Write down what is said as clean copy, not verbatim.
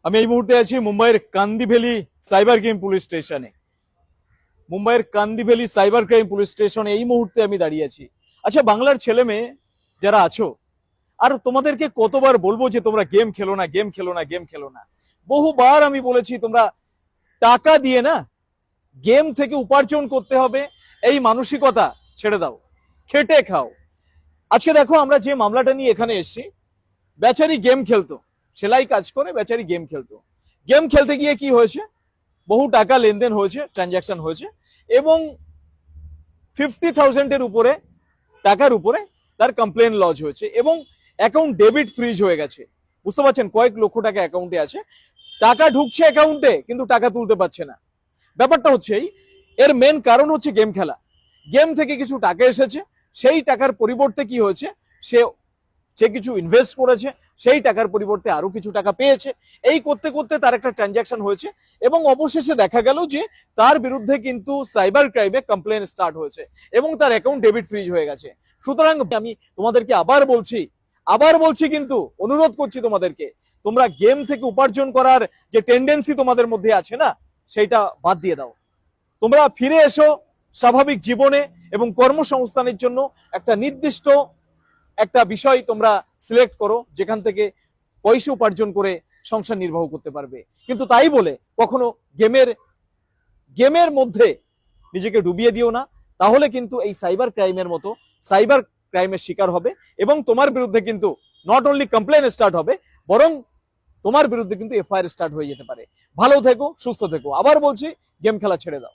আমি এই মুহূর্তে আছি মুম্বাইয়ের কান্দিভেলি সাইবার ক্রাইম পুলিশ স্টেশনে। মুম্বাইয়ের কান্দিভেলি সাইবার ক্রাইম পুলিশ স্টেশনে এই মুহূর্তে আমি দাঁড়িয়ে আছি। আচ্ছা, বাংলার ছেলে মেয়ে যারা আছো, আর তোমাদেরকে কতবার বলবো যে তোমরা গেম খেলো না, গেম খেলো না, গেম খেলো না। বহুবার আমি বলেছি তোমরা টাকা দিয়ে না, গেম থেকে উপার্জন করতে হবে এই মানসিকতা ছেড়ে দাও, খেটে খাও। আজকে দেখো, আমরা যে মামলাটা নিয়ে এখানে এসেছি, বেচারি গেম খেলতো, সেলাই কাজ করে বেচারি গেম খেলতো। গেম খেলতে গিয়ে কি হয়েছে, বহু টাকা লেনদেন হয়েছে, ট্রানজাকশন হয়েছে, এবং 50,000-এর উপরে টাকার উপরে তার কমপ্লেন লজ হয়েছে এবং অ্যাকাউন্ট ডেবিট ফ্রিজ হয়ে গেছে। বুঝতে পারছেন, কয়েক লক্ষ টাকা অ্যাকাউন্টে আছে, টাকা ঢুকছে অ্যাকাউন্টে কিন্তু টাকা তুলতে পারছে না। ব্যাপারটা হচ্ছে এর মেন কারণ হচ্ছে গেম খেলা। গেম থেকে কিছু টাকা এসেছে, সেই টাকার পরিবর্তে কি হয়েছে, সে সে কিছু ইনভেস্ট করেছে, সেই টাকার পরিবর্তে আরো কিছু টাকা পেয়েছে। এই করতে করতে তার একটা ট্রানজাকশন হয়েছে এবং অবশেষে দেখা গেল যে তার বিরুদ্ধে কিন্তু সাইবার ক্রাইমে কমপ্লেন স্টার্ট হয়েছে এবং তার অ্যাকাউন্ট ডেবিট ফ্রিজ হয়ে গেছে। সুতরাং আমি তোমাদেরকে আবার বলছি কিন্তু অনুরোধ করছি তোমাদেরকে, তোমরা গেম থেকে উপার্জন করার যে টেন্ডেন্সি তোমাদের মধ্যে আছে না, সেইটা বাদ দিয়ে দাও। তোমরা ফিরে এসো স্বাভাবিক জীবনে এবং কর্মসংস্থানের জন্য একটা নির্দিষ্ট একটা বিষয় তোমরা সিলেক্ট করো, যেখান থেকে পয়সা উপার্জন করে সংসার নির্বাহ করতে পারবে। কিন্তু তাই বলে কখনো গেমের মধ্যে নিজেকে ডুবিয়ে দিও না, তাহলে কিন্তু এই সাইবার ক্রাইমের মতো সাইবার ক্রাইমের শিকার হবে এবং তোমার বিরুদ্ধে কিন্তু নট অনলি কমপ্লেন স্টার্ট হবে, বরং তোমার বিরুদ্ধে কিন্তু এফআইআর স্টার্ট হয়ে যেতে পারে। ভালো থেকো, সুস্থ থেকো। আবার বলছি, গেম খেলা ছেড়ে দাও।